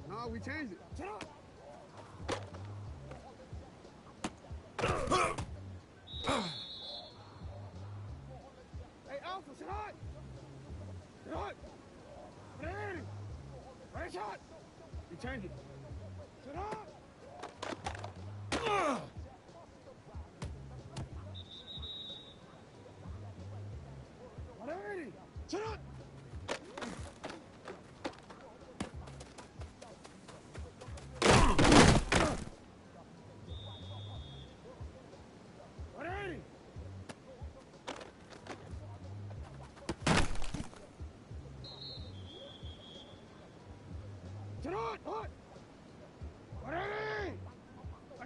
No, we changed it. Hey, Alpha, sit on! Sit on! Ready! Right shot! We changed it. Sit on! Ready! Sit on!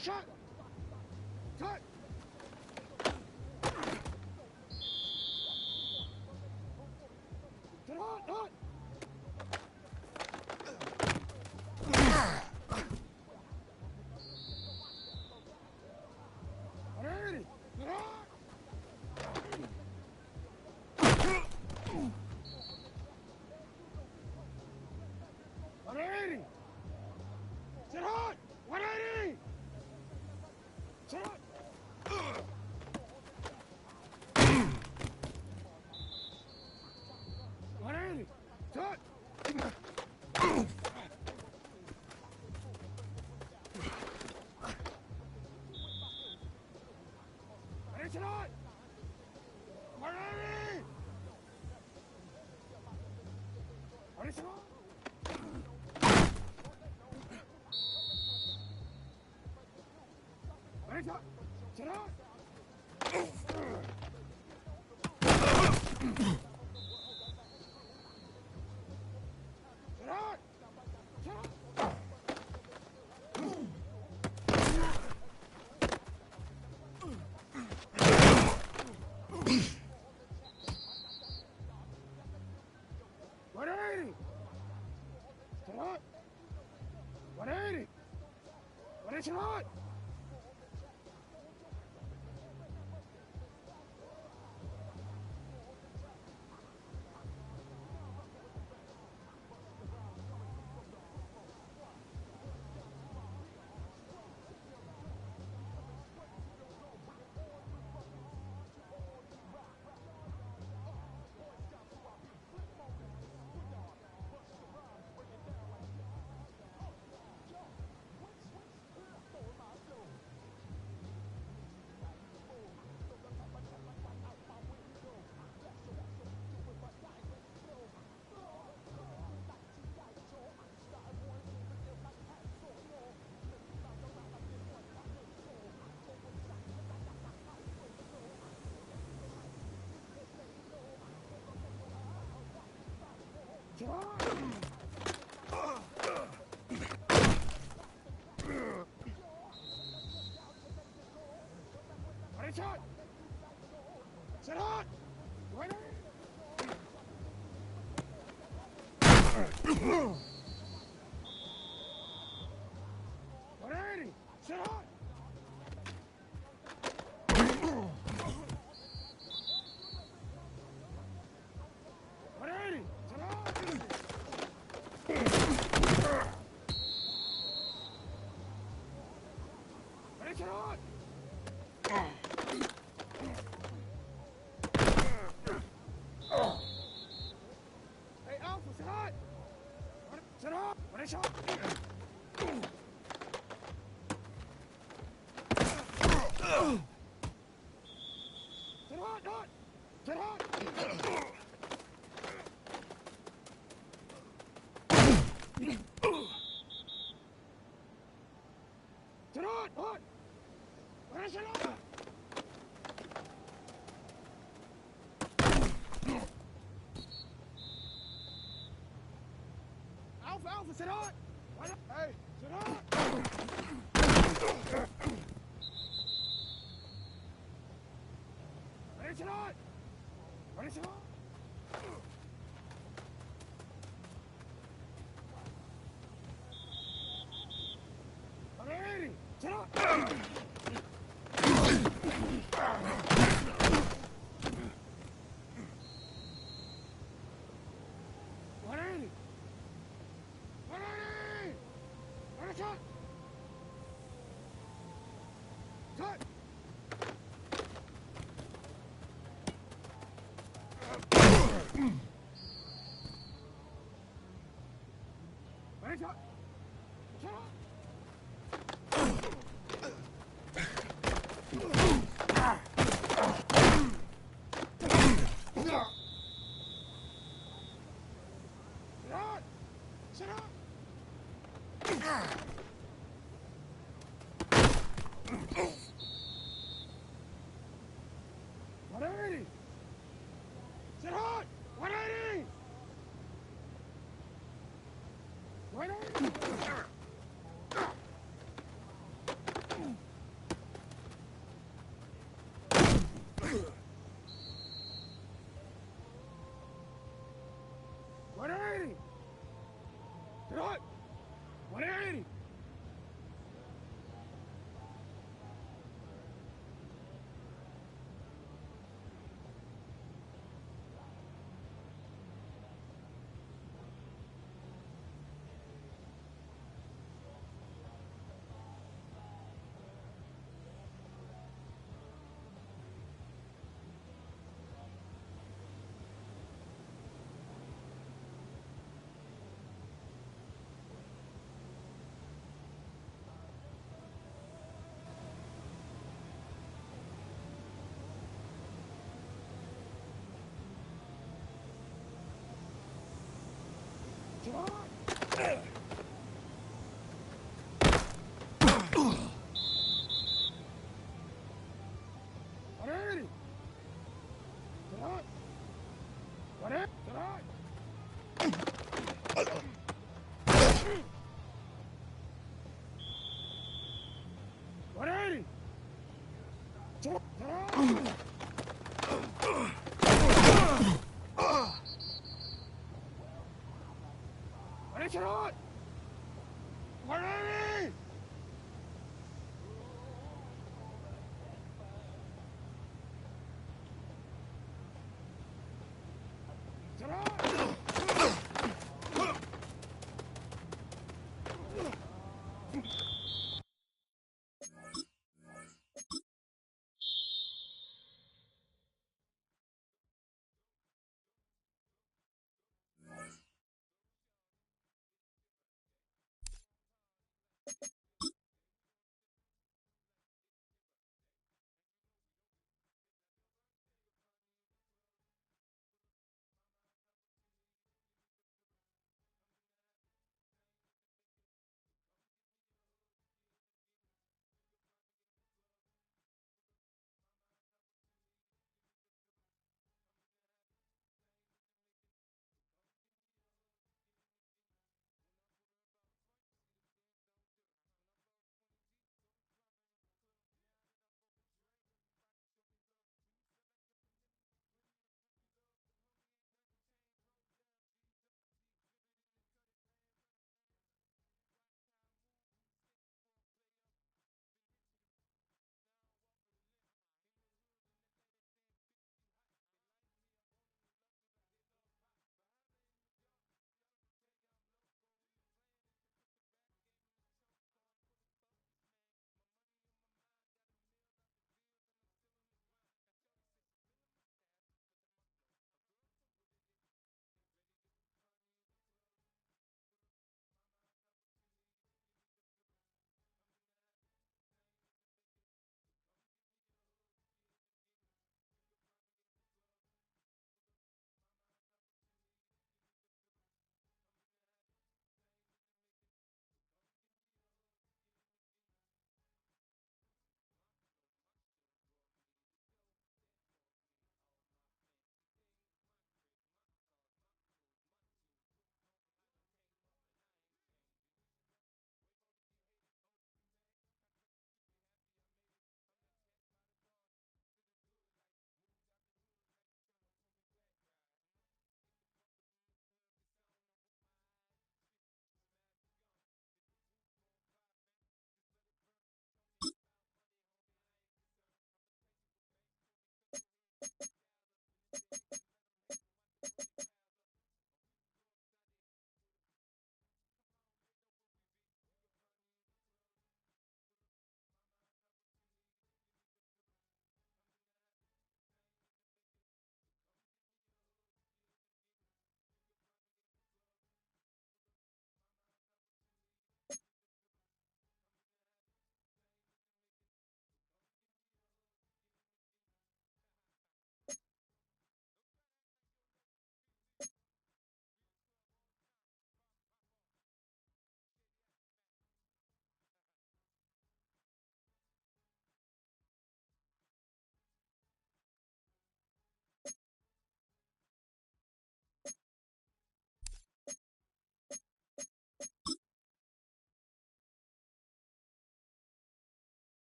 Shot! Cut! Get on! Ready! Get on! Ready! Get on! 180! Get on! up! Sit up! It's not! Shot! Sit on! Right in! 180! Sit on! Alpha, sit on! Hey, sit on! Ready, sit on! Ready, sit on! Ready, sit on! 180! 180! Ready, shot! Cut! Ready, shot! Shut up! Sit up! What 180! Sit hard! 180! 180! Sit hard! 180! Sit hard! Charot! Marami! Charot!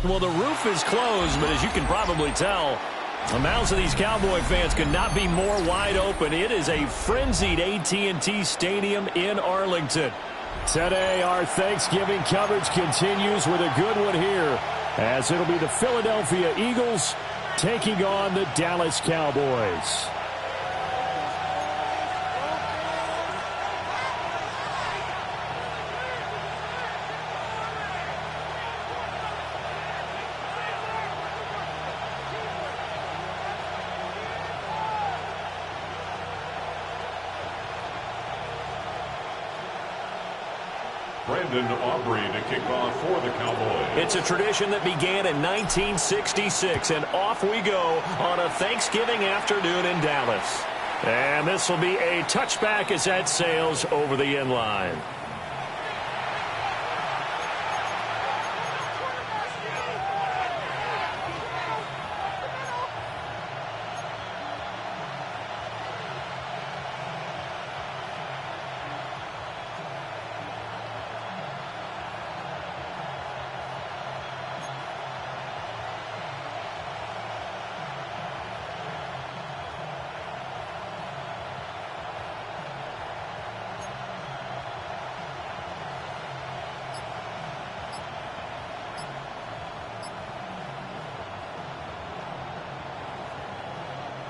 Well, the roof is closed, but as you can probably tell, the mouths of these Cowboy fans could not be more wide open. It is a frenzied AT&T Stadium in Arlington. Today, our Thanksgiving coverage continues with a good one here, as it'll be the Philadelphia Eagles taking on the Dallas Cowboys. Aubrey to kick off for the Cowboys. It's a tradition that began in 1966, and off we go on a Thanksgiving afternoon in Dallas. And this will be a touchback as that sails over the end line.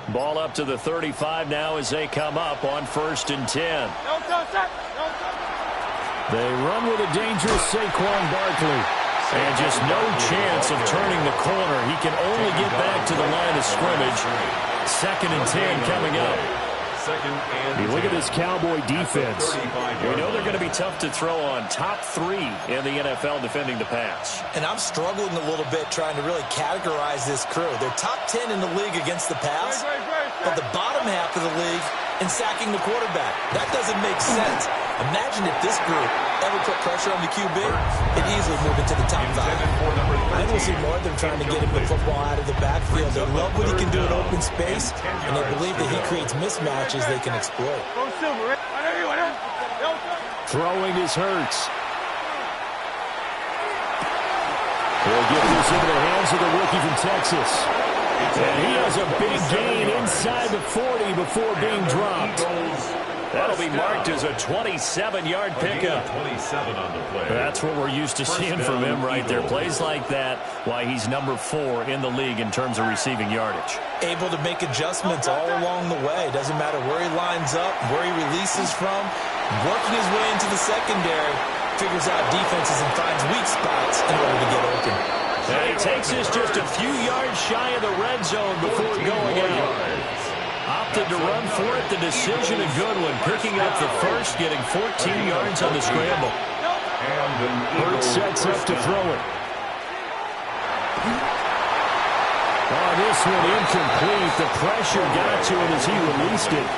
Ball up to the 35 now as they come up on 1st and 10. They run with a dangerous Saquon Barkley. And just no chance of turning the corner. He can only get back to the line of scrimmage. 2nd and 10 coming up. You look at this Cowboy defense. We know they're going to be tough to throw on. Top 3 in the NFL defending the pass. And I'm struggling a little bit trying to really categorize this crew. They're top 10 in the league against the pass, but the bottom half of the league in sacking the quarterback. That doesn't make sense. Imagine if this group ever put pressure on the QB, it easily move into the top 5. I think we'll see more of them trying to get him the football out of the backfield. They love what he can do in open space, and they believe that he creates mismatches they can exploit. Throwing is Hurts. He'll get this into the hands of the rookie from Texas. And he has a big gain inside the 40 before being dropped. That'll be marked as a 27-yard pickup. 27 on the play. That's what we're used to seeing from him right there. Plays like that, why he's number 4 in the league in terms of receiving yardage. Able to make adjustments all along the way. Doesn't matter where he lines up, where he releases from. Working his way into the secondary, figures out defenses and finds weak spots in order to get open. And he takes this just a few yards shy of the red zone before going out. Opted to run for it. The decision a good one. Picking up the first, getting 14 yards on the scramble. Hurts sets up to throw it. Oh, this one incomplete. The pressure got to it as he released it.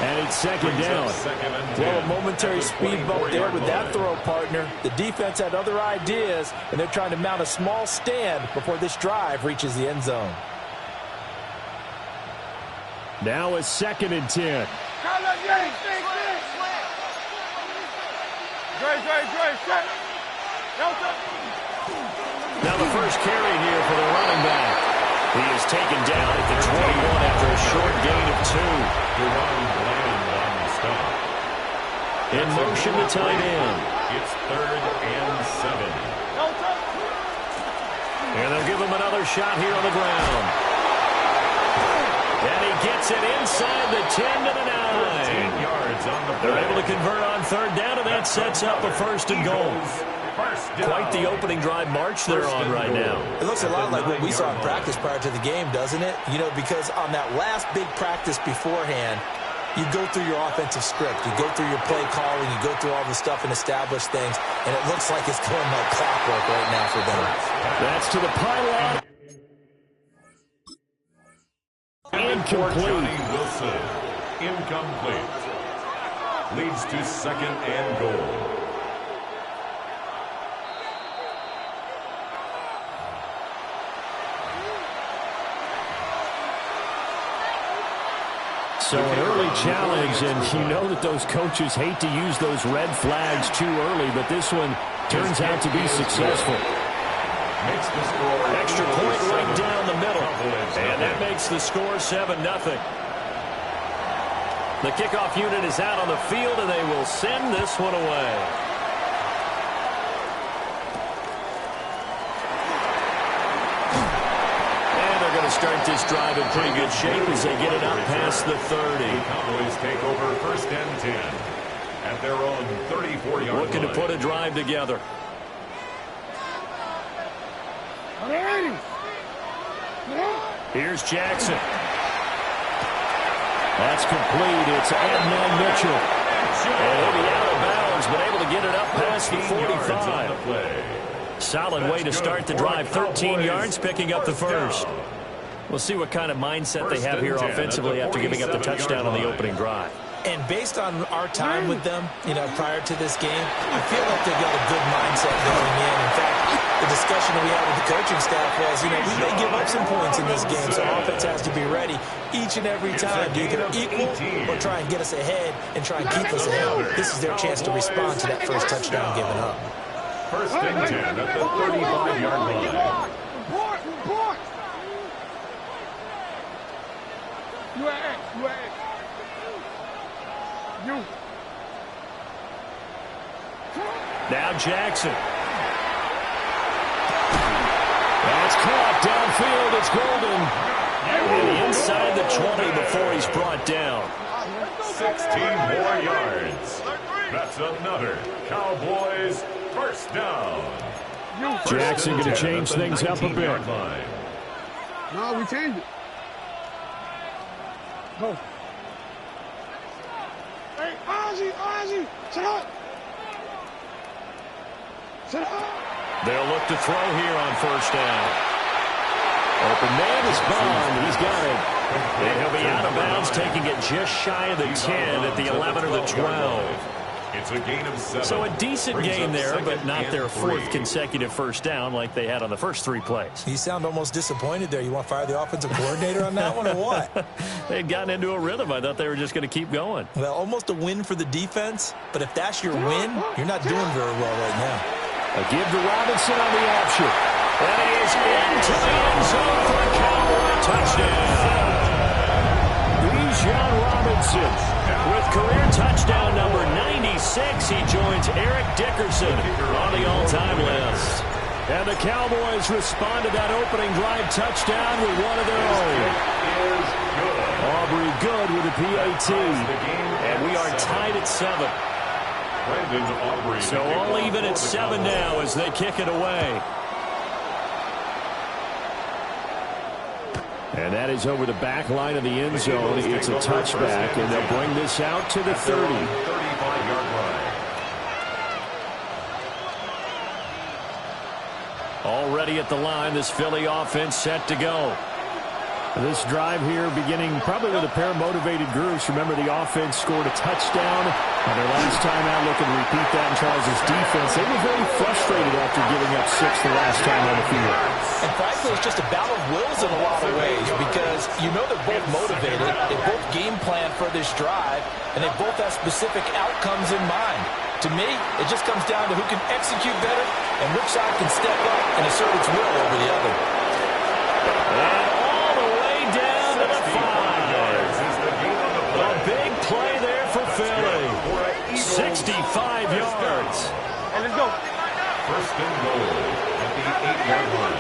And it's second down. Well, a momentary speed bump there with that throw, partner. The defense had other ideas, and they're trying to mount a small stand before this drive reaches the end zone. Now a 2nd and 10. Now the first carry here for the running back. He is taken down at the 21 after a short gain of 2. In motion to tight end. It's 3rd and 7. And they'll give him another shot here on the ground. And he gets it inside the 10 to the 9. 10 yards on the play. They're able to convert on 3rd down, and that sets up a 1st and goal. Quite the opening drive march they're on right now. It looks a lot like what we saw in practice prior to the game, doesn't it? You know, because on that last big practice beforehand, you go through your offensive script. You go through your play calling. You go through all the stuff and establish things. And it looks like it's going like clockwork right now for them. That's to the pylon. Incomplete. Wilson. Incomplete. Leads to 2nd and goal. So an early challenge, and you know that those coaches hate to use those red flags too early, but this one turns out to be successful. Extra point right down the middle, and that makes the score 7-0. The kickoff unit is out on the field, and they will send this one away. Start this drive in pretty good shape as they get it up past the 30. The Cowboys take over 1st and 10 at their own 34-yard line. Looking to put a drive together. Here's Jackson. That's complete. It's Adnan Mitchell. And he'll be out of bounds, but able to get it up past the 45. Solid way to start the drive. 13 yards, picking up the 1st. We'll see what kind of mindset they have here offensively after giving up the touchdown on the opening drive. And based on our time with them, you know, prior to this game, I feel like they've got a good mindset going in. In fact, the discussion that we had with the coaching staff was, you know, we may give up some points in this game, so offense has to be ready each and every time to either equal or try and get us ahead and try and keep us ahead. This is their chance to respond to that first touchdown given up. 1st and 10 at the 35-yard line. Now Jackson. That's caught downfield. It's Golden. And inside the 20 before he's brought down. 16 more yards. That's another Cowboys 1st down. Jackson going to change things up a bit. No, we changed it. Go. Hey, Ozzy, shut up. Shut up. They'll look to throw here on 1st down. Open man is Bond. He's got it. And he'll be out of bounds, taking it just shy of the 10 at the 11 or the 12. It's a gain of 7. So a decent gain there, but not their 4th consecutive 1st down like they had on the first 3 plays. You sound almost disappointed there. You want to fire the offensive coordinator on that one or what? They had gotten into a rhythm. I thought they were just going to keep going. Well, almost a win for the defense, but if that's your win, you're not doing very well right now. A give to Robinson on the option. And he is into the end zone for a Cowboy touchdown. Bijan Robinson with career touchdown number 96. He joins Eric Dickerson on the all-time list. And the Cowboys respond to that opening drive touchdown with one of their own. Aubrey Good with a PAT. And we are tied at 7. So all even at 7 now as they kick it away. And that is over the back line of the end zone. It's a touchback, and they'll bring this out to the 30. 35-yard line. Already at the line, this Philly offense set to go. This drive here beginning probably with a pair of motivated groups. Remember, the offense scored a touchdown on their last time out. Looking to repeat that in Charles' defense. They were very frustrated after giving up 6 the last time on the field. And frankly, it's just a battle of wills in a lot of ways because you know they're both motivated. They both game plan for this drive, and they both have specific outcomes in mind. To me, it just comes down to who can execute better and which side can step up and assert its will over the other. And all the way down to the 5. A big play there for Philly. 65 yards. And let's go. First and goal at the 8-yard line.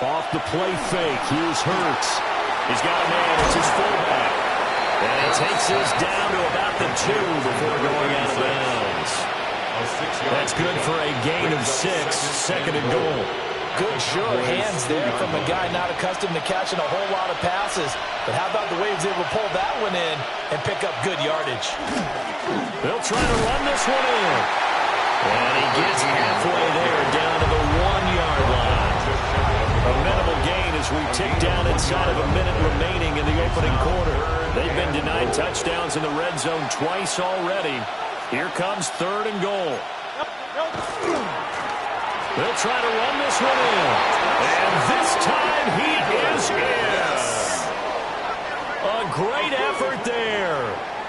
Off the play fake, here's Hurts. He's got a man, it's his fullback. And he takes this down to about the 2 before going out of bounds. That's good for a gain of 6, second and goal. Good sure hands there from a guy not accustomed to catching a whole lot of passes. But how about the way he was able to pull that one in and pick up good yardage? They'll try to run this one in. And he gets halfway there down to the 1-yard line. A minimal gain as we tick down inside of a minute remaining in the opening quarter. They've been denied touchdowns in the red zone twice already. Here comes third and goal. They'll try to run this one in. And this time he is in. A great effort there.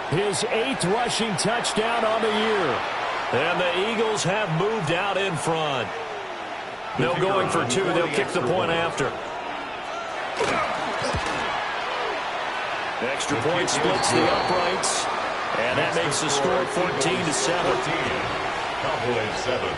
His 8th rushing touchdown on the year. And the Eagles have moved out in front. No going for 2. They'll kick the point after. Extra point splits the uprights. And that makes the score 14-7. Cowboys 7.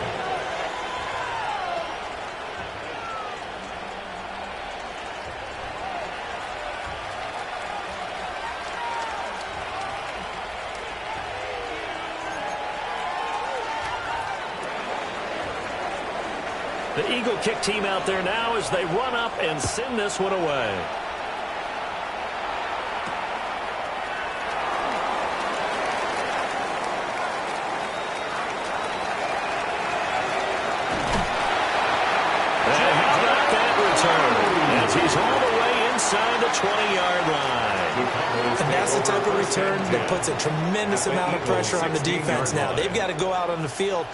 The Eagle kick team out there now as they run up and send this one away. And how about that return? As he's all the way inside the 20-yard line. And that's the type of return that puts a tremendous amount of pressure on the defense now. They've got to go out on the field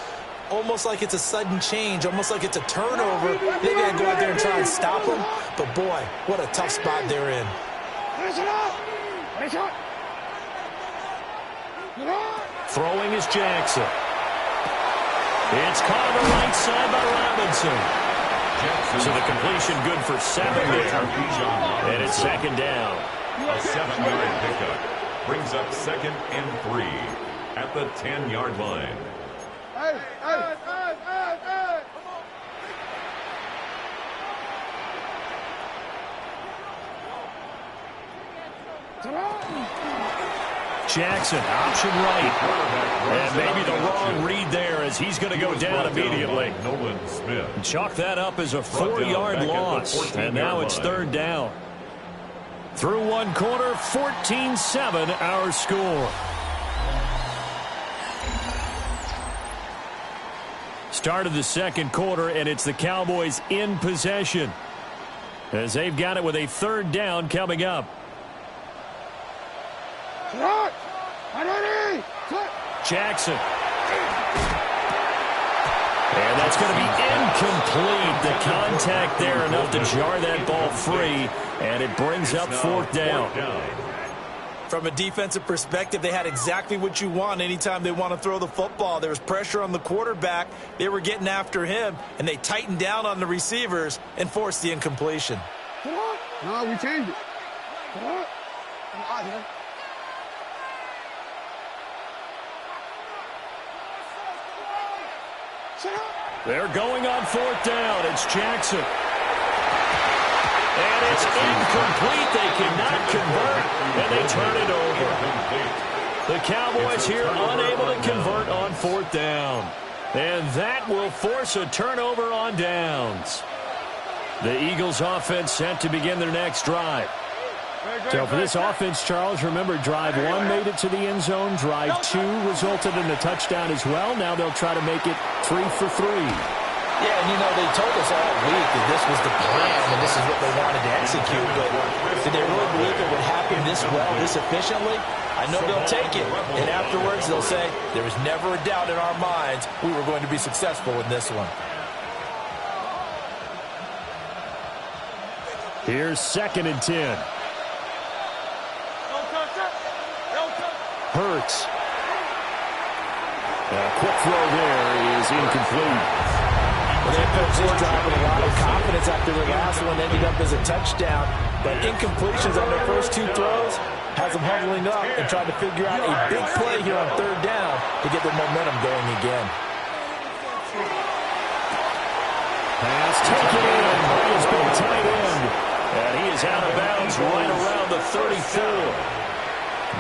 almost like it's a sudden change, almost like it's a turnover. They've got to go out there and try and stop them. But, boy, what a tough spot they're in. Throwing is Jackson. It's caught on the right side by Robinson. So the completion good for 7 there. And it's second down. A 7-yard pickup brings up 2nd and 3 at the 10-yard line. Hey, hey, hey, hey, hey. Jackson, option right. And maybe the wrong read there as he's going to go down immediately. Nolan Smith. Chalk that up as a 4-yard loss. And now it's third down. Through one quarter, 14-7 our score. Start of the second quarter, and it's the Cowboys in possession as they've got it with a third down coming up. Jackson. And that's going to be incomplete. The contact there enough to jar that ball free, and it brings up fourth down. From a defensive perspective, they had exactly what you want anytime they want to throw the football. There was pressure on the quarterback. They were getting after him, and they tightened down on the receivers and forced the incompletion. No, we changed it. They're going on fourth down. It's Jackson. And it's incomplete. They cannot convert, and they turn it over. The Cowboys here unable to convert on fourth down. And that will force a turnover on downs. The Eagles offense set to begin their next drive. So for this offense, Charles, remember, drive 1 made it to the end zone. Drive 2 resulted in a touchdown as well. Now they'll try to make it 3 for 3. Yeah, and they told us all week that this was the plan and this is what they wanted to execute, but did they really believe it would happen this well, this efficiently? I know they'll take it, and afterwards they'll say, there was never a doubt in our minds we were going to be successful in this one. Here's 2nd and 10. Hurts. A quick throw there is incomplete. Well, they approached this drive with a lot of confidence after their last one ended up as a touchdown. But incompletions on their first 2 throws has them huddling up and trying to figure out a big play here on 3rd down to get their momentum going again. Pass taken in by his big tight end. And he is out of bounds right around the 34.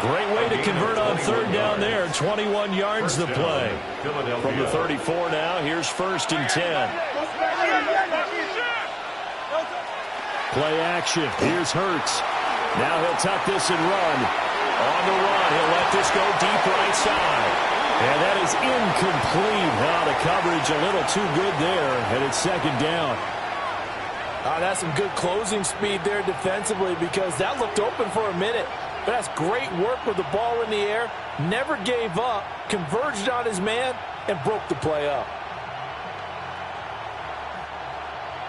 Great way to convert on 3rd down there. 21 yards the play. From the 34 now, here's 1st and 10. Play action. Here's Hurts. Now he'll tuck this and run. On the run, he'll let this go deep right side. And that is incomplete. Now the coverage a little too good there, and it's 2nd down. That's some good closing speed there defensively because that looked open for a minute. But that's great work with the ball in the air. Never gave up, converged on his man, and broke the play up.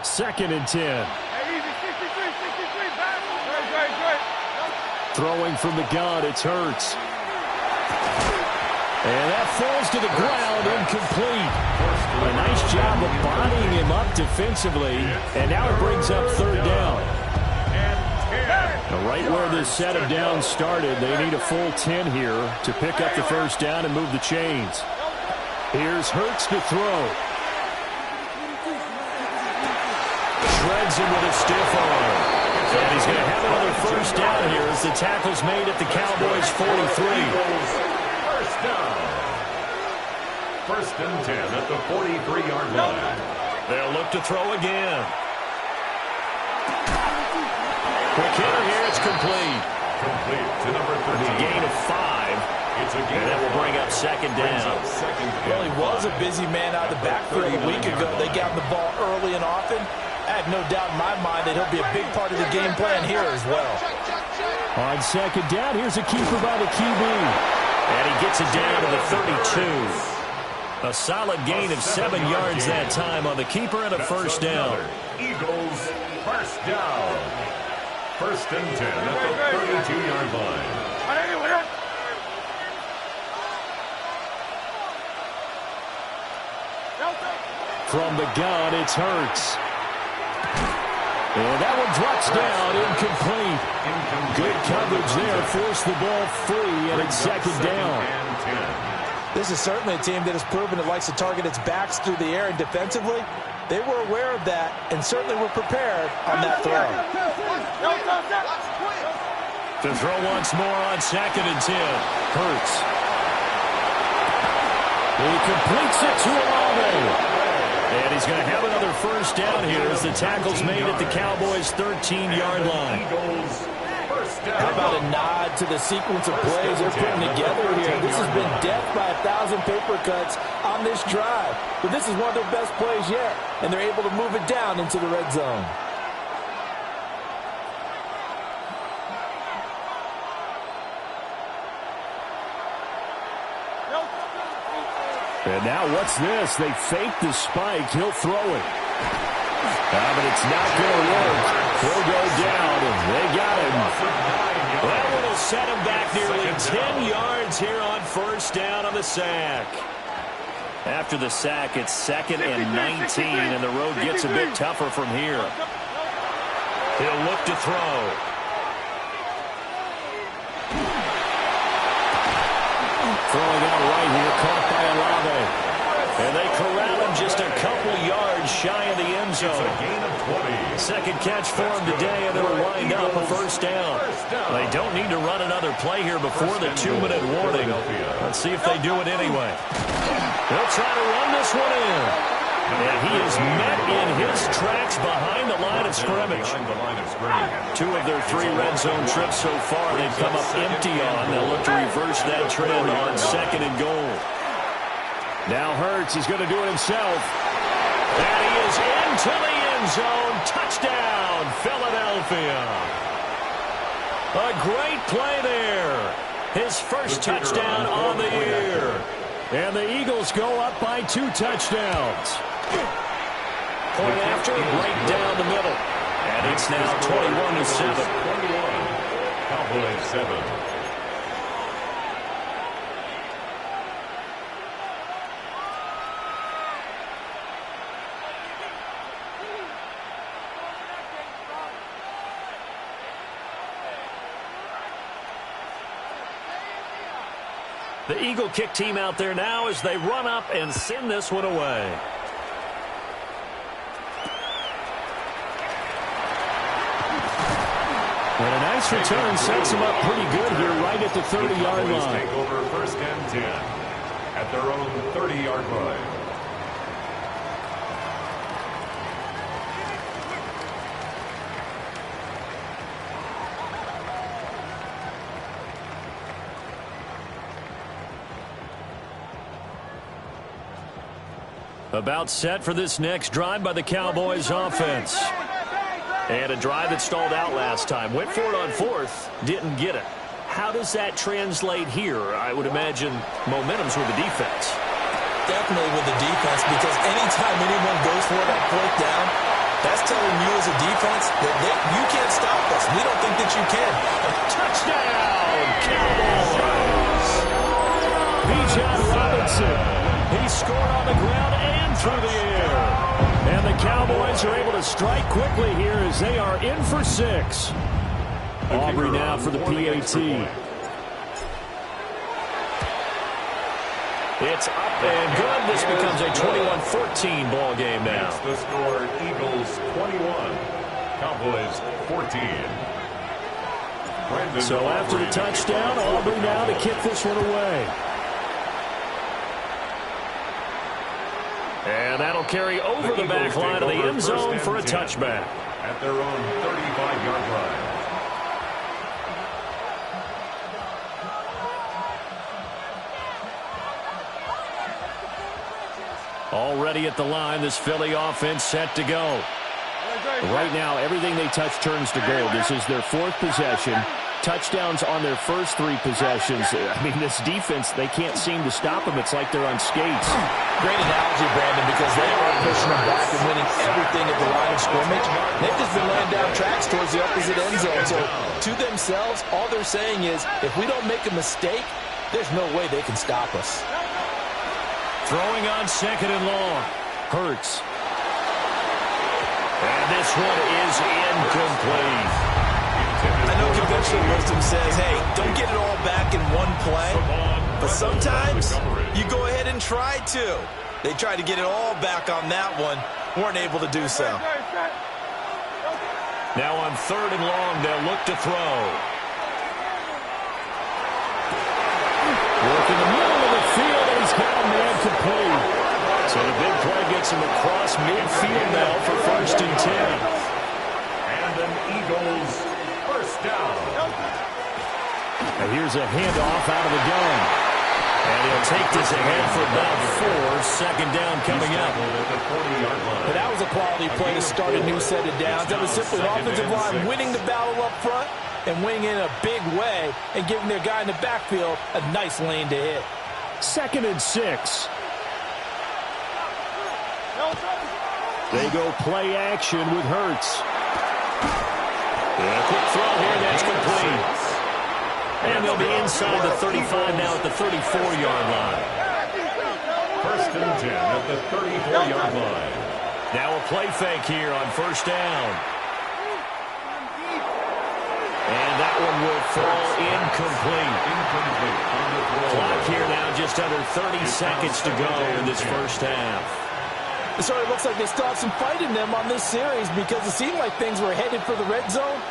2nd and 10. Throwing from the gun, it's Hurts. And that falls to the ground, incomplete. A nice job of bodying him up defensively. And now it brings up 3rd down. Right where this set of downs started, they need a full 10 here to pick up the 1st down and move the chains. Here's Hurts to throw. Shreds him with a stiff arm. And he's going to have another 1st down here as the tackle's made at the Cowboys' 43. 1st down. 1st and 10 at the 43-yard line. They'll look to throw again. Quick hitter here, it's complete. Complete to number 13. A gain of 5. It's a gain. And that will bring up 2nd down. Well, he was a busy man out of the backfield a week ago. They got him the ball early and often. I have no doubt in my mind that he'll be a big part of the game plan here as well. On 2nd down, here's a keeper by the QB. And he gets it down to the 32. A solid gain of 7 yards that time on the keeper and a 1st down. Eagles 1st down. 1st and 10 at the 32-yard line. From the gun, it's Hurts. And that one drops down, incomplete. Good coverage there, forced the ball free, and it's 2nd down. This is certainly a team that has proven it likes to target its backs through the air, and defensively, they were aware of that and certainly were prepared on that throw. To throw once more on 2nd and 10. Hurts. He completes it to Olave. And he's going to have another 1st down here as the tackle's made at the Cowboys' 13-yard line. How about a nod to the sequence of plays they're putting together here? This has been death by 1,000 paper cuts on this drive. But this is one of their best plays yet, and they're able to move it down into the red zone. And now what's this? They fake the spike. He'll throw it. But it's not going to work. He'll go down, and they got him. That one will set him back nearly 10 yards here on 1st down on the sack. After the sack, it's 2nd and 19, and the road gets a bit tougher from here. He'll look to throw. Throwing out right here, caught by Olave. And they corral him just a couple yards shy of the end zone. It's a gain of 20. Second catch for him today, and it'll wind up a 1st down. They don't need to run another play here before the 2-minute warning. Let's see if they do it anyway. They'll try to run this one in. And he is met in his tracks behind the line of scrimmage. 2 of their 3 red zone trips so far they've come up empty on. They'll look to reverse that trend on 2nd and goal. Now Hurts is going to do it himself. And he is into the end zone. Touchdown, Philadelphia. A great play there. His first touchdown on the year. And the Eagles go up by 2 touchdowns. Point after, right down the middle. And it's now 21-7. 21. Cowboys 7. The Eagle kick team out there now as they run up and send this one away. And a nice return sets them up pretty good here right at the 30-yard line. Take over 1st and 10 at their own 30-yard line. About set for this next drive by the Cowboys offense. And a drive that stalled out last time. Went for it on 4th, didn't get it. How does that translate here? I would imagine momentum's with the defense. Definitely with the defense, because anytime anyone goes for it on 4th down, that's telling you as a defense that you can't stop us. We don't think that you can. Touchdown, Cowboys! Bijan Robinson. He scored on the ground and through the air. And the Cowboys are able to strike quickly here as they are in for 6. Aubrey now for the PAT. It's up and good. This becomes a 21-14 ball game now. That's the score, Eagles 21, Cowboys 14. So after the touchdown, Aubrey now to kick this one away. And that'll carry over the back line of the end zone for a touchback. At their own 35-yard line. Already at the line, this Philly offense set to go. Right now, everything they touch turns to gold. This is their 4th possession. Touchdowns on their first 3 possessions. I mean, this defense, they can't seem to stop them. It's like they're on skates. Great analogy, Brandon, because they are pushing them back and winning everything at the line of scrimmage. They've just been laying down tracks towards the opposite end zone. So to themselves, all they're saying is, if we don't make a mistake, there's no way they can stop us. Throwing on 2nd and long. Hurts. And this one is incomplete. I know conventional wisdom says, hey, don't get it all back in one play. But sometimes you go ahead and try to. They tried to get it all back on that one. Weren't able to do so. Now on 3rd and long, they'll look to throw. Work in the middle of the field, and he's got a man complete. So the big play gets him across midfield now for 1st and 10. And an Eagles first down. And here's a handoff out of the gun. And he'll take this ahead for about 4. 2nd down coming up. But that was a quality play to start a new set of downs. That was simply an offensive line winning the battle up front and winning in a big way and giving their guy in the backfield a nice lane to hit. 2nd and 6. They go play action with Hurts. And a quick throw here, that's complete. And they'll be inside the 35 now at the 34-yard line. 1st and 10 at the 34-yard line. Now a play fake here on 1st down. And that one will fall incomplete. Clock here now just under 30 seconds to go in this 1st half. It sort of looks like they still have some fight in them on this series because it seemed like things were headed for the red zone.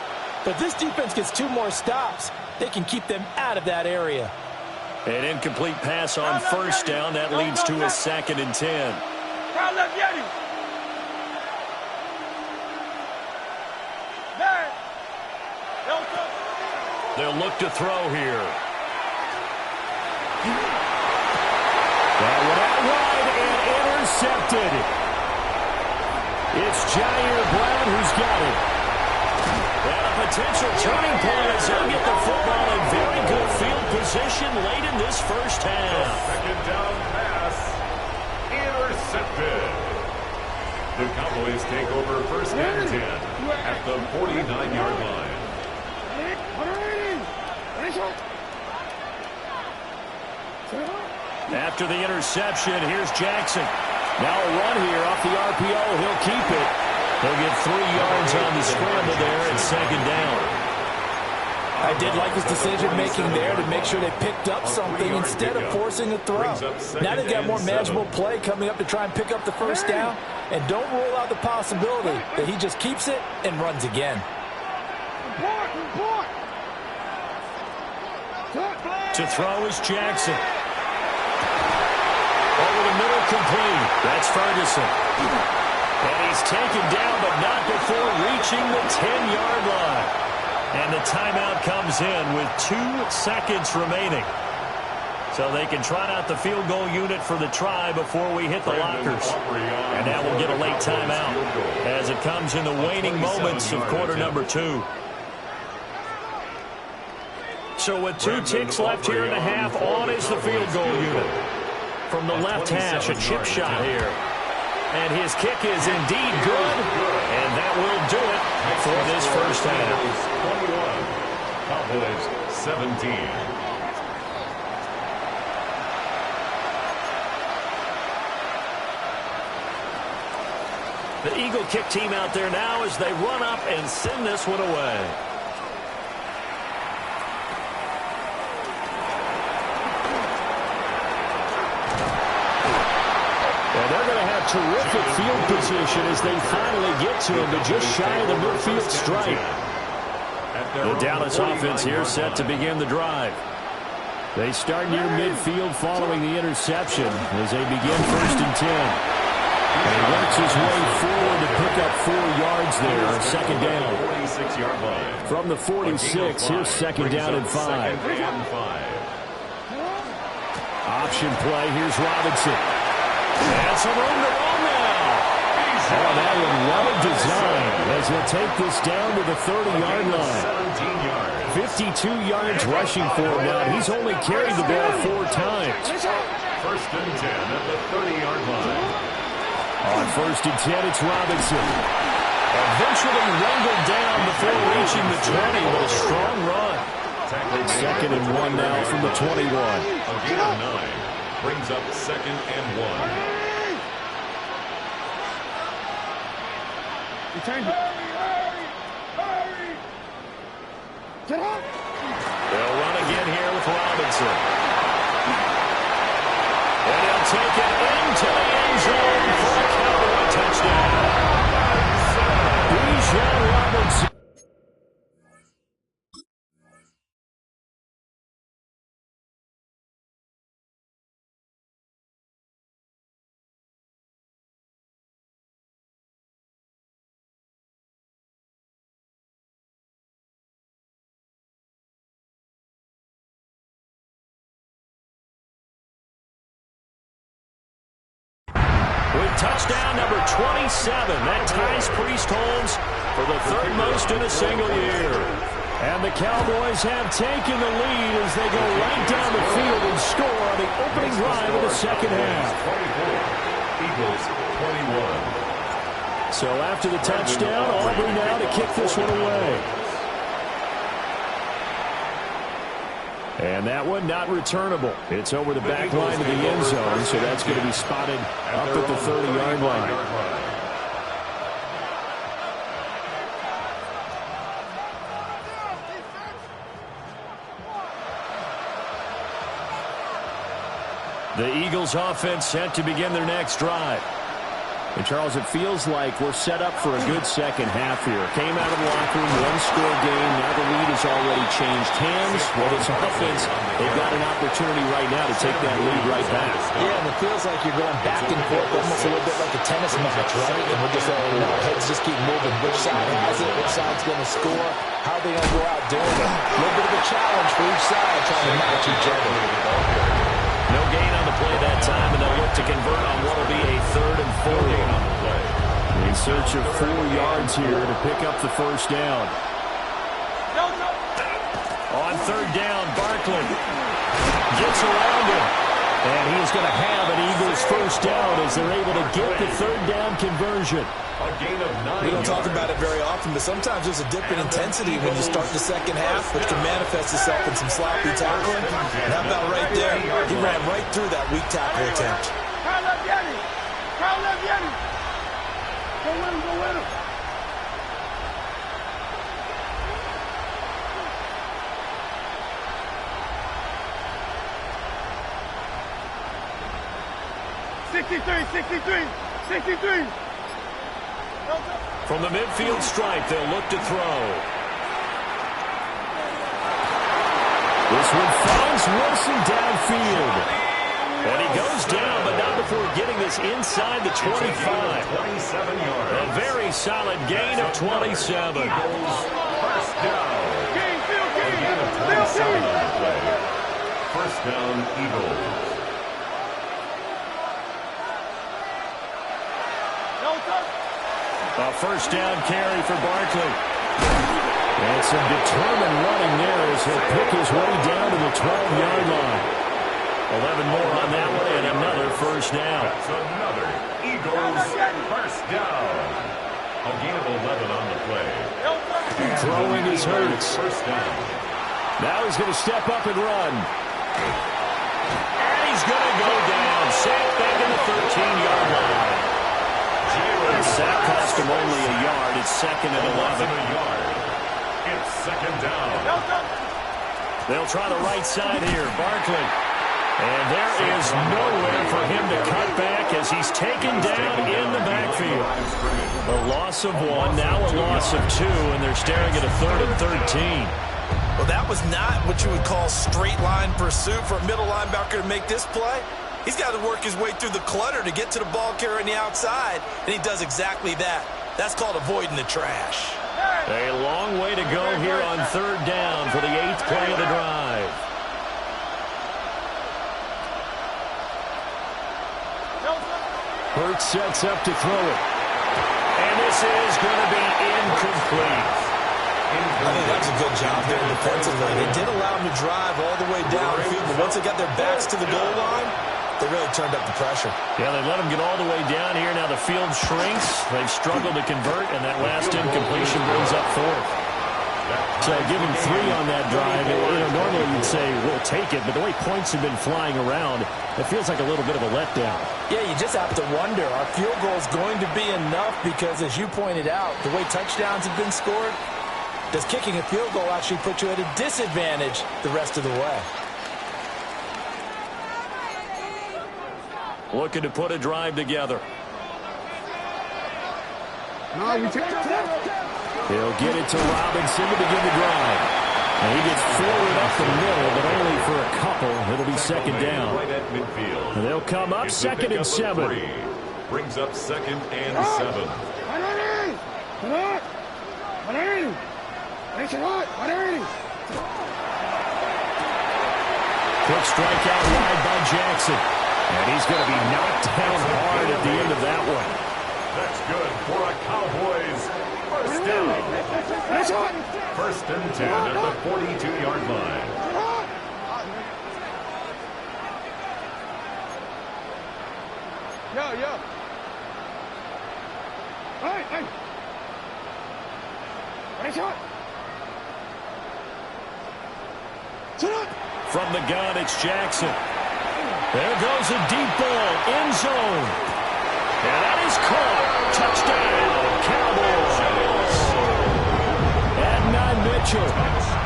But this defense gets 2 more stops. They can keep them out of that area. An incomplete pass on 1st down. That leads to a 2nd and 10. Crowd left Getty. There. Delta. They'll look to throw here. That went out wide and intercepted. It's Jair Brown who's got it. And a potential turning point as they'll get the football in very good field position late in this first half. Second down pass. Intercepted. The Cowboys take over first and 10 at the 49-yard line. After the interception, here's Jackson. Now a run here off the RPO. He'll keep it. He'll get 3 yards on the scramble there at second down. I did like his decision-making there to make sure they picked up something instead of forcing a throw. Now they've got more manageable play coming up to try and pick up the first down. And don't rule out the possibility that he just keeps it and runs again. To throw is Jackson. Over the middle, complete. That's Ferguson. And he's taken down, but not before reaching the 10-yard line. And the timeout comes in with 2 seconds remaining. So they can trot out the field goal unit for the try before we hit the lockers. And now we'll get a late timeout as it comes in the waning moments of quarter number 2. So with 2 ticks left here in the half, on is the field goal unit. From the left hash, a chip shot here. And his kick is indeed good. And that will do it for this first half. 21, Cowboys 17. The Eagle kick team out there now as they run up and send this one away. And they're going to have terrific field position as they finally get to him, but just shy of the midfield stripe. The Dallas offense here set to begin the drive. They start near midfield following the interception as they begin first and 10. And he works his way forward to pick up 4 yards there on second down. From the 46, here's second down and 5. Option play, here's Robinson. And some room to run now. Oh, that one well designed as he'll take this down to the 30-yard line. 52 yards rushing for him now. He's only carried the ball 4 times. First and 10 at the 30-yard line. On first and 10, it's Robinson. Eventually wrangled down before reaching the 20 with a strong run. Second and 1 now from the 21. A gain of 9 brings up second and 1. You change it. Get up. They'll run again here with Robinson. And he'll take it into the end zone for a Cowboy touchdown. Bijan Robinson. With touchdown number 27, that ties Priest Holmes for the 3rd most in a single year. And the Cowboys have taken the lead as they go right down the field and score on the opening drive of the second half. Eagles 21. So after the touchdown, Aubrey now to kick this one away. And that one not returnable. It's over the back line of the end zone, so that's going to be spotted up at the 30-yard line. The Eagles offense set to begin their next drive. And, Charles, it feels like we're set up for a good second half here. Came out of the locker room, one-score game. Now the lead has already changed hands. Well, this offense, they've got an opportunity right now to take that lead right back. Yeah, and it feels like you're going back and forth, almost a little bit like a tennis match, right? And we're just saying, no, heads just keep moving. Which side has it? Which side's going to score? How are they going to go out doing it? A little bit of a challenge for each side trying to match each other. No gain on the play that time, and they'll look to convert on what will be a 3rd and 4. In search of 4 yards here to pick up the first down. On 3rd down, Barkley gets around him. And he is going to have an Eagles first down as they're able to get the 3rd down conversion. A gain of 9 We don't talk yards. about it very often, but sometimes there's a dip in intensity when you start the second half, which can manifest itself in some sloppy tackling. And how about right there? He ran right through that weak tackle attempt. Kyle left Gettin. Kyle left Gettin. Go with him, go with him. $63. From the midfield stripe, they'll look to throw. This one finds Wilson downfield. And he goes down, but not before getting this inside the 25. 27 yards. A very solid gain of 27. First down. Game, A gain of 27 on the play. First down, Eagles. A first down carry for Barkley. And some determined running there as he'll pick his way down to the 12-yard line. 11 more on that one and another first down. That's another Eagles first down. A gain of 11 on the play. Throwing his Hurts. First down. Now he's going to step up and run. And he's going to go down. Sacked back in the 13-yard line. The sack cost him only a yard. It's 2nd and 11. A yard. It's 2nd down. They'll try the right side here. Barkley. And there is nowhere for him to cut back as he's taken down in the backfield. A loss of 1, now a loss of 2, and they're staring at a 3rd and 13. Well, that was not what you would call straight line pursuit for a middle linebacker to make this play. He's got to work his way through the clutter to get to the ball carrier on the outside, and he does exactly that. That's called avoiding the trash. A long way to go here on 3rd down for the 8th play of the drive. Hurts sets up to throw it. And this is going to be incomplete. I think that was a good job there defensively. They did allow him to drive all the way downfield, but once they got their backs to the goal line, they really turned up the pressure. Yeah, they let him get all the way down here. Now the field shrinks. They've struggled to convert, and that last incompletion brings up 4th. So give him 3 on that drive. Normally you'd say, we'll take it, but the way points have been flying around, it feels like a little bit of a letdown. Yeah, you just have to wonder, are field goals going to be enough? Because as you pointed out, the way touchdowns have been scored, does kicking a field goal actually put you at a disadvantage the rest of the way? Looking to put a drive together. No, we take it. He'll get it to Robinson to begin the drive. And he gets forward up the middle, but only for a couple. It'll be 2nd down. Right at midfield. And they'll come up It's a 2nd and pickup of 7. 3. Brings up 2nd and 7. Quick strike out wide by Jackson. And he's going to be knocked down hard at the end of that one. That's good for a Cowboys first down. First and 10 at the 42-yard line. Yo. Hey. Right shot. From the gun, it's Jackson. There goes a deep ball, end zone. And that is caught. Touchdown, Cowboys. Adnan Mitchell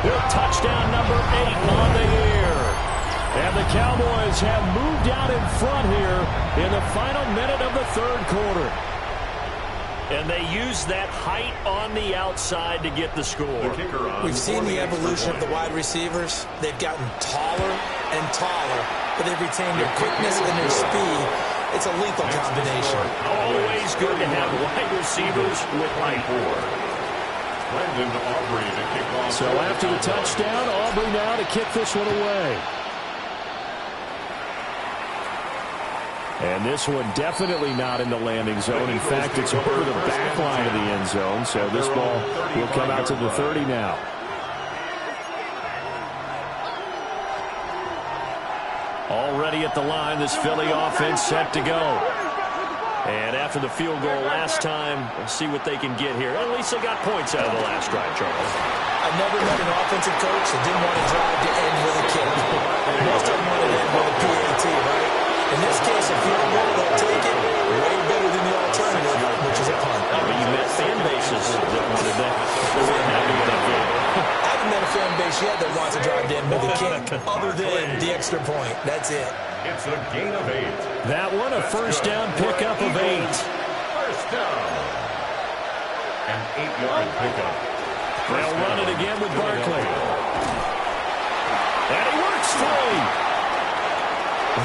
with touchdown number 8 on the year. And the Cowboys have moved out in front here in the final minute of the 3rd quarter. And they use that height on the outside to get the score. We've seen the evolution of the wide receivers. They've gotten taller and taller, but they've retained their quickness and their speed. It's a lethal combination. Always good to have wide receivers with height. So after the touchdown, Aubrey now to kick this one away. And this one definitely not in the landing zone. In fact, it's over the back line of the end zone. So this ball will come out to the 30 now. Already at the line, this Philly offense set to go. And after the field goal last time, we'll see what they can get here. At least they got points out of the last drive, Charles. I've never met an offensive coach that didn't want to drive to end with a kick. Most of them wanted to end with a PAT, right? In this case, a field goal, they'll take it way better than the alternative, which is a punt. But you met fan bases that wanted that. They weren't happy with that field. I haven't met a fan base yet that wants to drive to end with a kick, other than the extra point. That's it. It's a gain of 8. That one, a first down pickup of 8. First down. An 8-yard pickup. They'll run it again with Barkley. And he works free.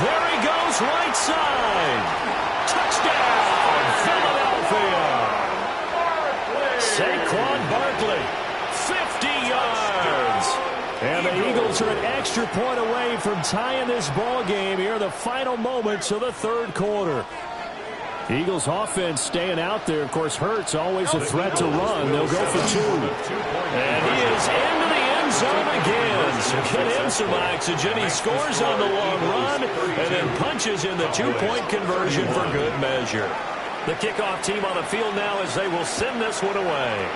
There he goes, right side. Touchdown, Philadelphia. Saquon Barkley, 50 yards. And the Eagles are an extra point away from tying this ball game here in the final moments of the third quarter. Eagles offense staying out there. Of course, Hurts always a threat to run. They'll go for 2. And he is into the end zone again. So get him some oxygen. He scores on the long run and then punches in the 2-point conversion for good measure. The kickoff team on the field now as they will send this one away.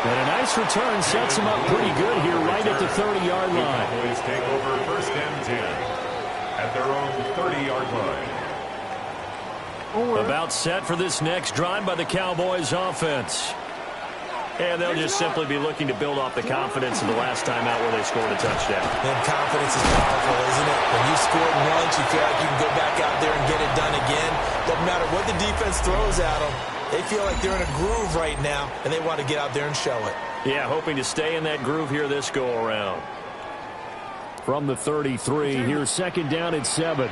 And a nice return sets him up pretty good here right at the 30-yard line. Cowboys take over first and 10 at their own 30-yard line. About set for this next drive by the Cowboys offense. And they'll just simply be looking to build off the confidence of the last time out where they scored a touchdown. And confidence is powerful, isn't it? When you scored once, you feel like you can go back out there and get it done again. Doesn't matter what the defense throws at them. They feel like they're in a groove right now, and they want to get out there and show it. Yeah, hoping to stay in that groove here this go-around. From the 33, here's second down at 7.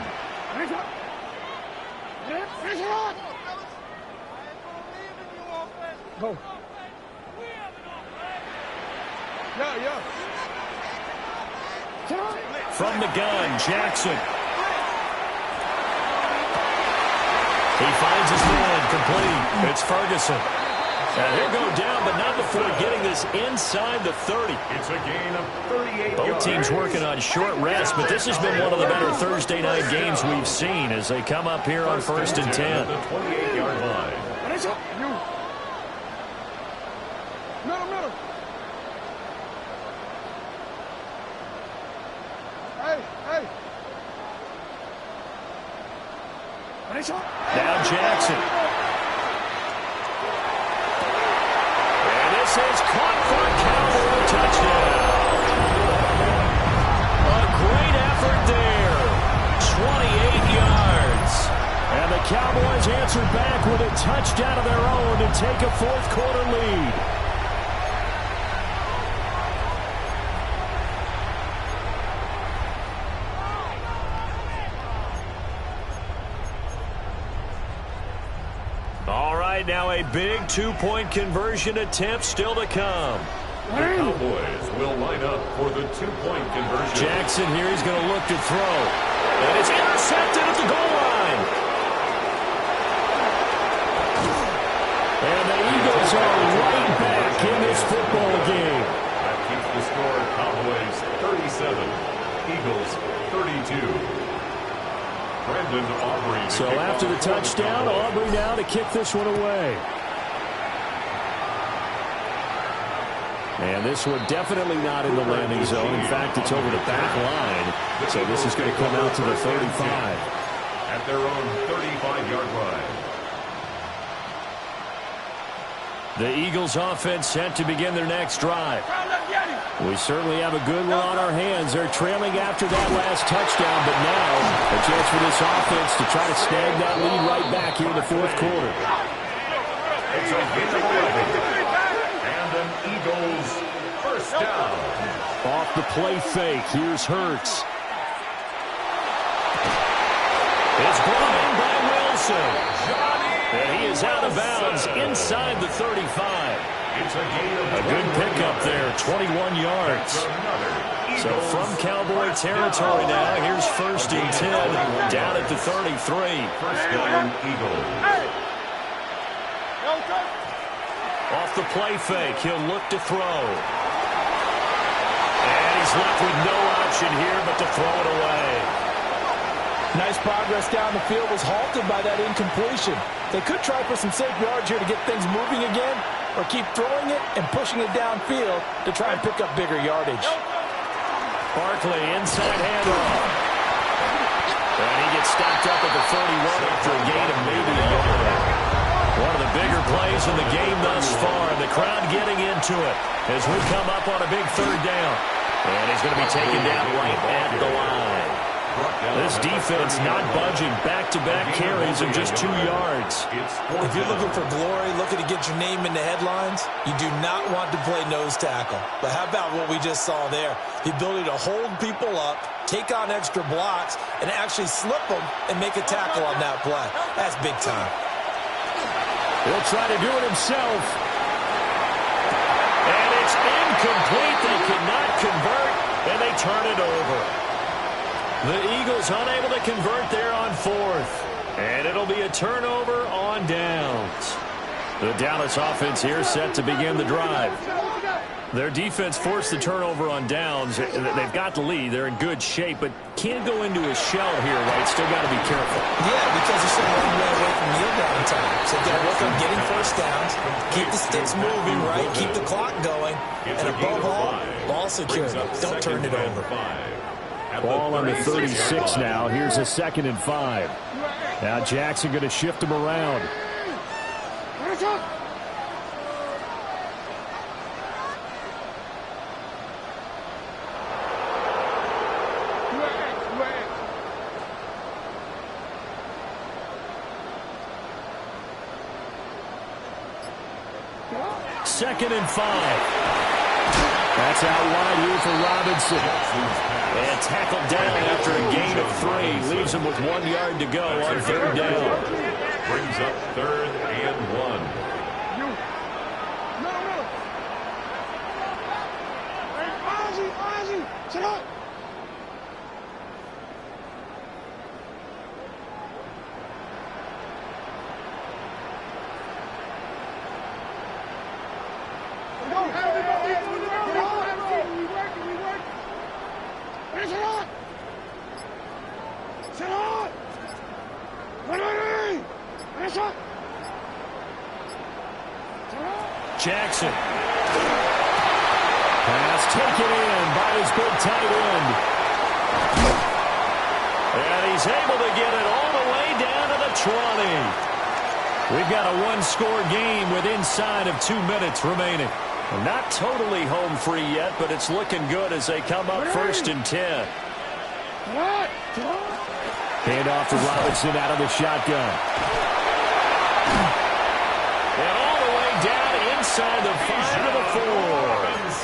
Go. Yeah. From the gun, Jackson. He finds his man, complete. It's Ferguson. And he'll go down, but not before getting this inside the 30. It's a gain of 38 Both yards. teams working on short rest, but this has been one of the better Thursday night games we've seen as they come up here on first and 10. At the 28-yard line. Middle. Hey. Now Jackson. And this is caught for a Cowboy touchdown. A great effort there. 28 yards. And the Cowboys answer back with a touchdown of their own to take a fourth quarter lead. Now a big 2-point conversion attempt still to come. The Cowboys will line up for the 2-point conversion. Jackson here, he's going to look to throw. And it's intercepted at the goal line. And the Eagles are right back in this football game. That keeps the score Cowboys 37, Eagles 32. So after the touchdown, Aubrey now to kick this one away. And this one definitely not in the landing zone. In fact, it's over the back line. So this is going to come out to the 35. At their own 35-yard line. The Eagles offense set to begin their next drive. We certainly have a good one on our hands. They're trailing after that last touchdown, but now a chance for this offense to try to snag that lead right back here in the fourth quarter. It's a gain of 11. And an Eagles first down. Off the play fake, here's Hurts. It's brought in by Wilson. And he is out of bounds inside the 35. It's a good pickup there, 21 yards. So from Cowboy territory now, here's 1st and 10, down at the 33. First down, Eagles. Off the play fake, he'll look to throw. And he's left with no option here but to throw it away. Nice progress down the field, was halted by that incompletion. They could try for some safe yards here to get things moving again, or keep throwing it and pushing it downfield to try and pick up bigger yardage. Barkley, inside handoff. And he gets stopped up at the 31 after a gain of maybe a yard. One of the bigger plays in the game thus far. The crowd getting into it as we come up on a big 3rd down. And he's going to be taken down right at the line. This defense not budging. Back-to-back carries of just 2 yards. If you're looking for glory, looking to get your name in the headlines, you do not want to play nose tackle. But how about what we just saw there? The ability to hold people up, take on extra blocks, and actually slip them and make a tackle on that play. That's big time. He'll try to do it himself. And it's incomplete. They cannot convert, and they turn it over. The Eagles unable to convert there on 4th. And it'll be a turnover on downs. The Dallas offense here set to begin the drive. Their defense forced the turnover on downs. They've got the lead. They're in good shape, but can't go into a shell here, right? Still got to be careful. Yeah, because they're so long way away from kneel down time. So they've got to work on getting first downs, keep the sticks moving, right? Keep the clock going. And above all, ball security. Don't turn it over. Ball on the 36 now. Here's a 2nd and 5. Now Jackson going to shift him around. Second and 5. That's out wide here for Robinson. And tackled down after a gain of 3. Leaves him with 1 yard to go on 3rd down. Brings up 3rd and 1. Ozzy, sit up. Jackson. Pass taken in by his big tight end. And he's able to get it all the way down to the 20. We've got a one-score game with inside of 2 minutes remaining. Not totally home free yet, but it's looking good as they come up 1st and 10. Hand off to Robinson out of the shotgun. And all the way down inside the 5 to the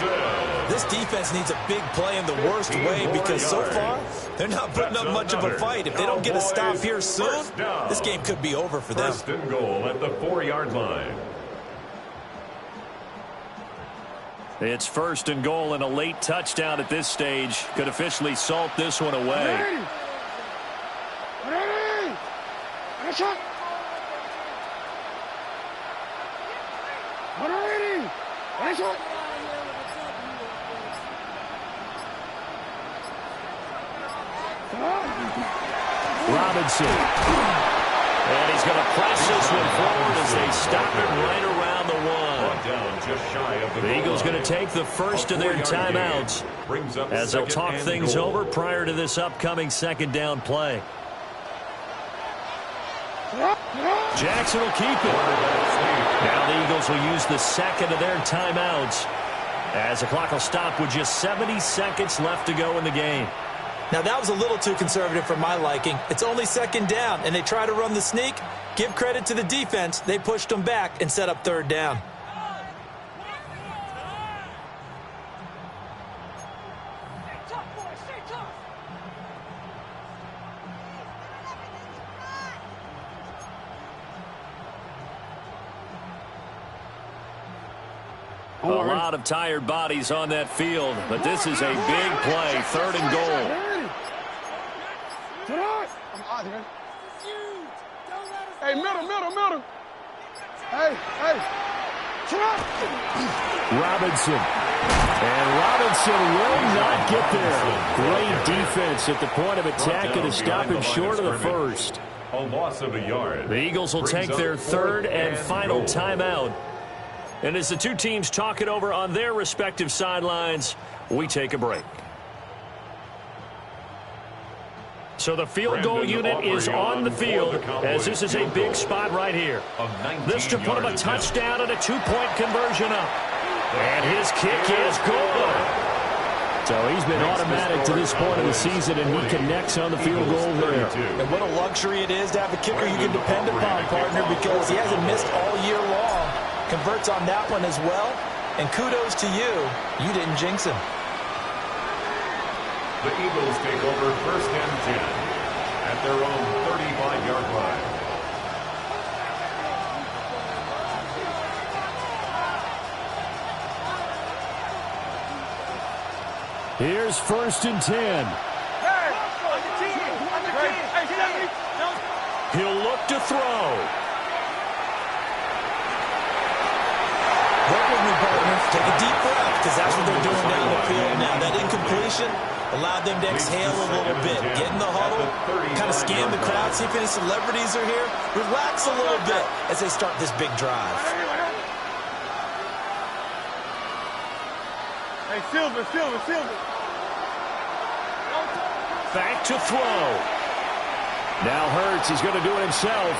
4. This defense needs a big play in the worst way because so far they're not putting up much of a fight. If they don't get a stop here soon, this game could be over for them. 1st and goal at the 4-yard line. It's 1st and goal, and a late touchdown at this stage could officially salt this one away. Robinson. And he's going to press this one forward as they stop it right around the 1. Down just shy of The Eagles going to take the first of their timeouts as they'll talk things over prior to this upcoming 2nd down play. Jackson will keep it. Now the Eagles will use the 2nd of their timeouts as the clock will stop with just 70 seconds left to go in the game. Now, that was a little too conservative for my liking. It's only second down, and they try to run the sneak. Give credit to the defense. They pushed them back and set up third down. A lot of tired bodies on that field, but this is a big play, third and goal. Hey, middle. Hey. Robinson. And Robinson will not get there. Great defense at the point of attack and a stoppage short of the first. A loss of a yard. The Eagles will take their third and final timeout. And as the two teams talk it over on their respective sidelines, we take a break. So the field goal unit is on the field, as this is a big spot right here. This to put him a touchdown and a two-point conversion up. And his kick is good. So he's been automatic to this point of the season, and he connects on the field goal there. And what a luxury it is to have a kicker you can depend upon, partner, because he hasn't missed all year long. Converts on that one as well. And kudos to you. You didn't jinx him. The Eagles take over first and 10 at their own 35-yard line. Here's first and 10. He'll look to throw. Work with me, partner. Take a deep breath, because that's what they're doing down the field now. That incompletion allowed them to exhale a little bit. Get in the huddle, kind of scan the crowd, see if any celebrities are here. Relax a little bit as they start this big drive. Hey, Silver. Back to throw. Now Hurts, he's going to do it himself.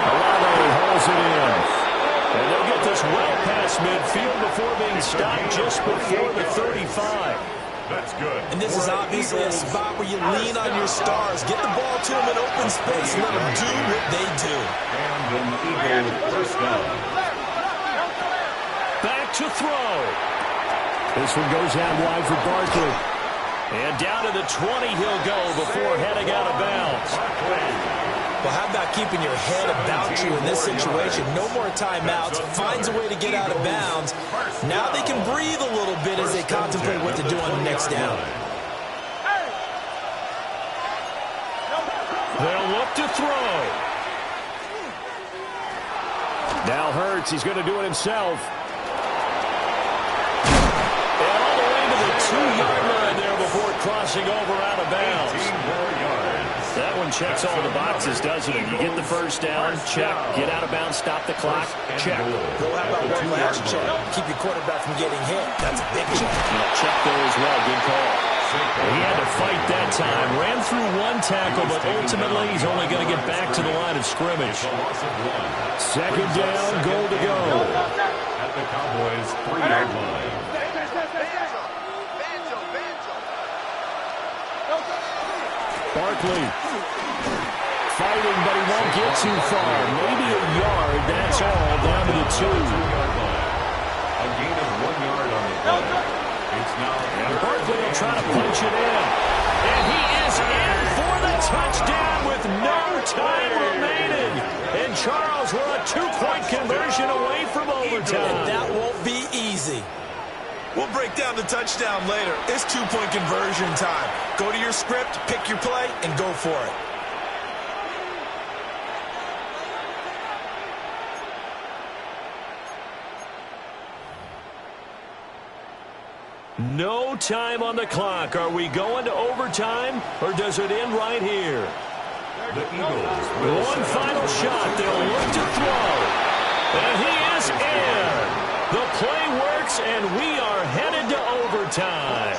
Olave holds it in. And they'll get this well past midfield before being stopped just before the 35. That's good. And this is obviously a spot where you lean on your stars. Get the ball to them in open space. Let them do what they do. And an Eagle first down. Back to throw. This one goes out wide for Barkley. And down to the 20 he'll go before heading out of bounds. Well, how about keeping your head about you in this situation? No more timeouts. Finds a way to get out of bounds. Now they can breathe a little bit as they contemplate what to do on the next down. They'll look to throw. Now Hurts, he's going to do it himself. And all the way to the 2-yard line there before crossing over out of bounds. 18 more yards. That one checks all the boxes, doesn't it? You get the first down, check. Get out of bounds, stop the clock, check. Well, how about one last check? Keep your quarterback from getting hit. That's a big check. Check there as well. Good call. He had to fight that time. Ran through one tackle, but ultimately he's only going to get back to the line of scrimmage. Second down, goal to go. At the Cowboys' 3-yard line. Barkley fighting, but he won't get too far. Maybe a yard, that's all, down to the 2. A gain of 1 yard on the play. It's now. And Barkley will try to punch it in. And he is in for the touchdown with no time remaining. And Charles, we're a 2-point conversion away from overtime. And that won't be easy. We'll break down the touchdown later. It's 2-point conversion time. Go to your script, pick your play, and go for it. No time on the clock. Are we going to overtime, or does it end right here? The Eagles will One final shot. They'll look to throw. And he is in. The play works, and we are headed to overtime.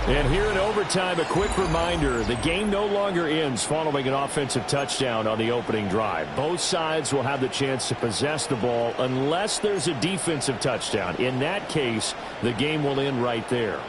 And here in overtime, a quick reminder, the game no longer ends following an offensive touchdown on the opening drive. Both sides will have the chance to possess the ball unless there's a defensive touchdown. In that case, the game will end right there.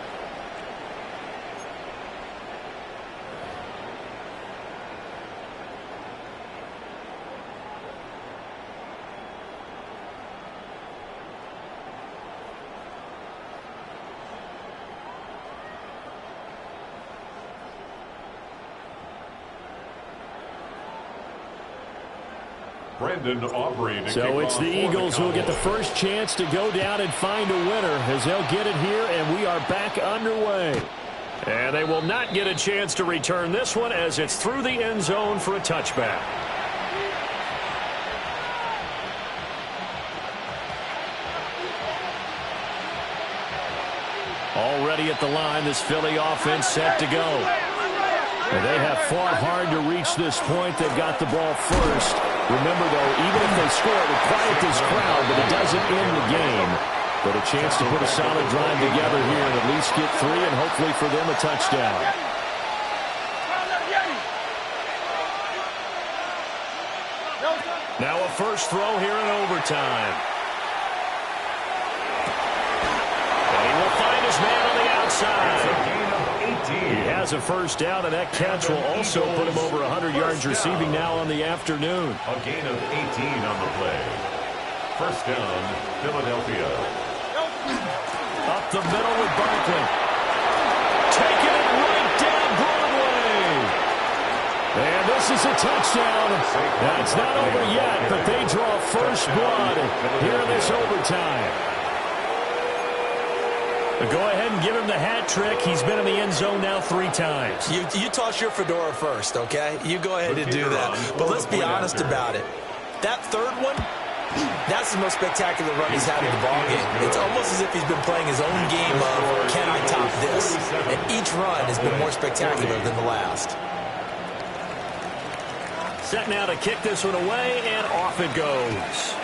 So it's the Eagles who will get the first chance to go down and find a winner as they'll get it here, and we are back underway. And they will not get a chance to return this one as it's through the end zone for a touchback. Already at the line, this Philly offense set to go. And they have fought hard to reach this point. They've got the ball first. Remember, though, even if they score, it will quiet this crowd, but it doesn't end the game. But a chance to put a solid drive together here and at least get 3 and hopefully for them a touchdown. Now a first throw here in overtime. And he will find his man on the outside. He has a first down, and that catch will also put him over 100 yards receiving now on the afternoon. A gain of 18 on the play. First down, Philadelphia. Up the middle with Barkley. Taking it right down Broadway. And this is a touchdown. That's not over yet, but they draw first blood here in this overtime. Go ahead and give him the hat trick. He's been in the end zone now 3 times. You toss your fedora first, okay? You go ahead and do that. But let's be honest about it. That third one, that's the most spectacular run he's had in the ballgame. It's almost as if he's been playing his own game of, can I top this? And each run has been more spectacular than the last. Set now to kick this one away, and off it goes.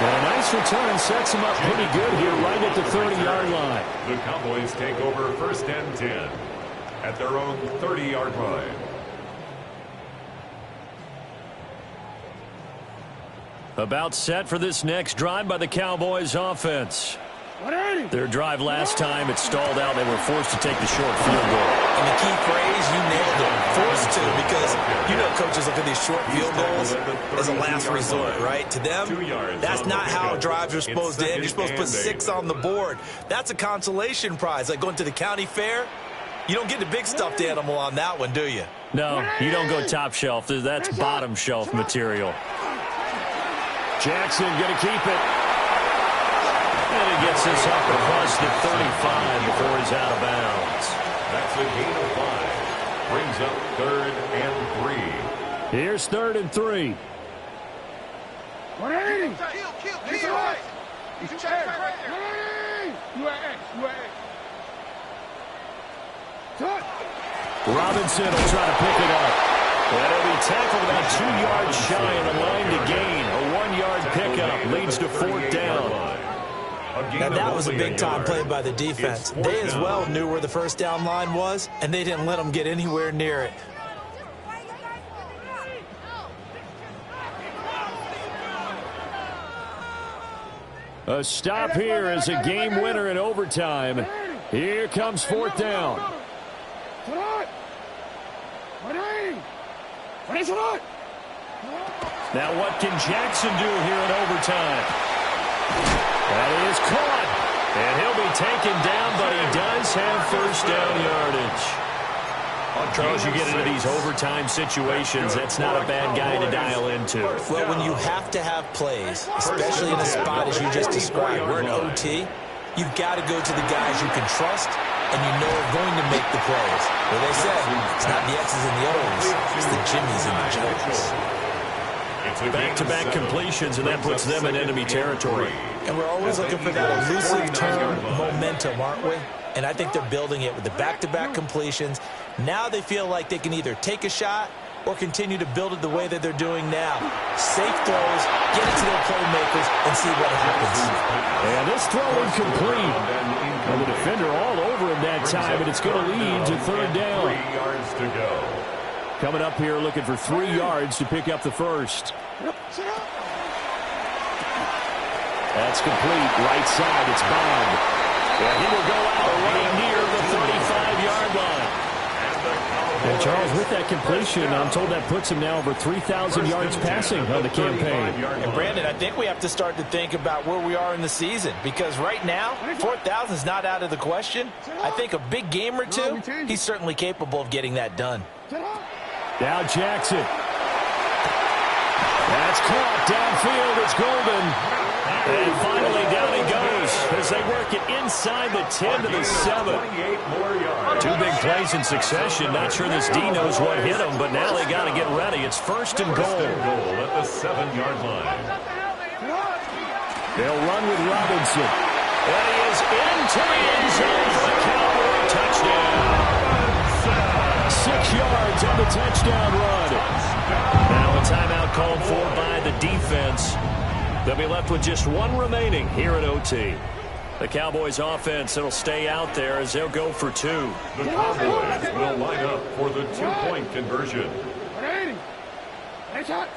And a nice return sets him up pretty good here right at the 30-yard line. The Cowboys take over first and 10 at their own 30-yard line. About set for this next drive by the Cowboys offense. Their drive last time, it stalled out. They were forced to take the short field goal. And the key phrase, you nailed it. Forced to, because you know coaches look at these short field goals as a last resort, right? To them, that's not how drives are supposed to end. You're supposed to put 6 on the board. That's a consolation prize. Like going to the county fair, you don't get the big stuffed animal on that one, do you? No, you don't go top shelf. That's bottom shelf material. Jackson going to keep it. And he gets this up across the 35 before he's out of bounds. That's a gain of 5. Brings up 3rd and 3. Here's 3rd and 3. 180. Robinson will try to pick it up. And he'll be tackled about 2 yards shy of the line to gain. A 1-yard pickup leads to 4th down. Now, that was a big-time play by the defense. They as well knew where the first down line was, and they didn't let them get anywhere near it. A stop here is a game winner in overtime. Here comes 4th down. Now what can Jackson do here in overtime? That is caught, and he'll be taken down, but he does have first down yardage. Charles, you get into these overtime situations, that's not a bad guy to dial into. Well, when you have to have plays, especially in a spot as you just described, we're in OT, you've got to go to the guys you can trust and you know are going to make the plays. Well, they say it's not the X's and the O's, it's the Jimmies and the Jones. Back-to-back completions, and that puts them in enemy territory. And we're always looking for that elusive term momentum, aren't we? And I think they're building it with the back-to-back completions. Now they feel like they can either take a shot or continue to build it the way that they're doing now. Safe throws, get it to their playmakers, and see what happens. And this throw incomplete. And the defender all over him that time, and it's going to lead to third down. 3 yards to go. Coming up here looking for 3 yards to pick up the first. That's complete. Right side, it's Bond. And he will go out right near the 35-yard line. And Charles, with that completion, I'm told that puts him now over 3,000 yards passing on the campaign. And Brandon, I think we have to start to think about where we are in the season, because right now, 4,000 is not out of the question. I think a big game or two, he's certainly capable of getting that done. Now Jackson. That's caught downfield. It's Golden. And finally down he goes as they work it inside the 10 to the 7. 2 big plays in succession. Not sure this D knows what hit him, but now they got to get ready. It's first and goal. At the 7-yard line. They'll run with Robinson. And he is into the end zone for a Cowboy touchdown. 6 yards on the touchdown run. Now a timeout called for by the defense. They'll be left with just 1 remaining here at OT. The Cowboys offense, it'll stay out there as they'll go for 2. The Cowboys will line up for the 2-point conversion. Nice shot.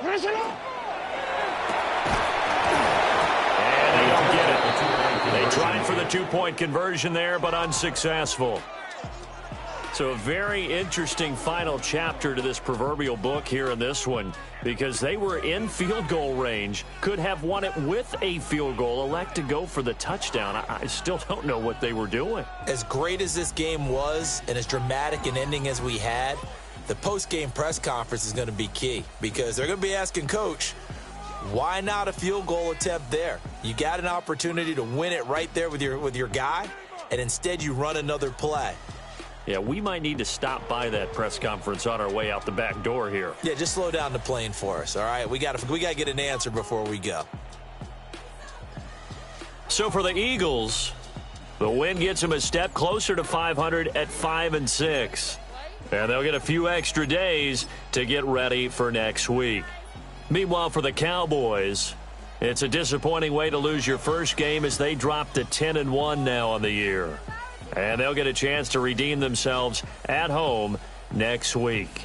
Finish it up. And they don't get it. They tried for the 2-point conversion there, but unsuccessful. So a very interesting final chapter to this proverbial book here in this one, because they were in field goal range, could have won it with a field goal, elect to go for the touchdown. I still don't know what they were doing. As great as this game was and as dramatic an ending as we had, the post-game press conference is going to be key, because they're going to be asking Coach, why not a field goal attempt there? You got an opportunity to win it right there with your guy, and instead you run another play. Yeah, we might need to stop by that press conference on our way out the back door here. Yeah, just slow down the plane for us, all right? We got to get an answer before we go. So for the Eagles, the win gets them a step closer to 500 at 5-6. And they'll get a few extra days to get ready for next week. Meanwhile, for the Cowboys, it's a disappointing way to lose your first game as they drop to 10-1 now on the year. And they'll get a chance to redeem themselves at home next week.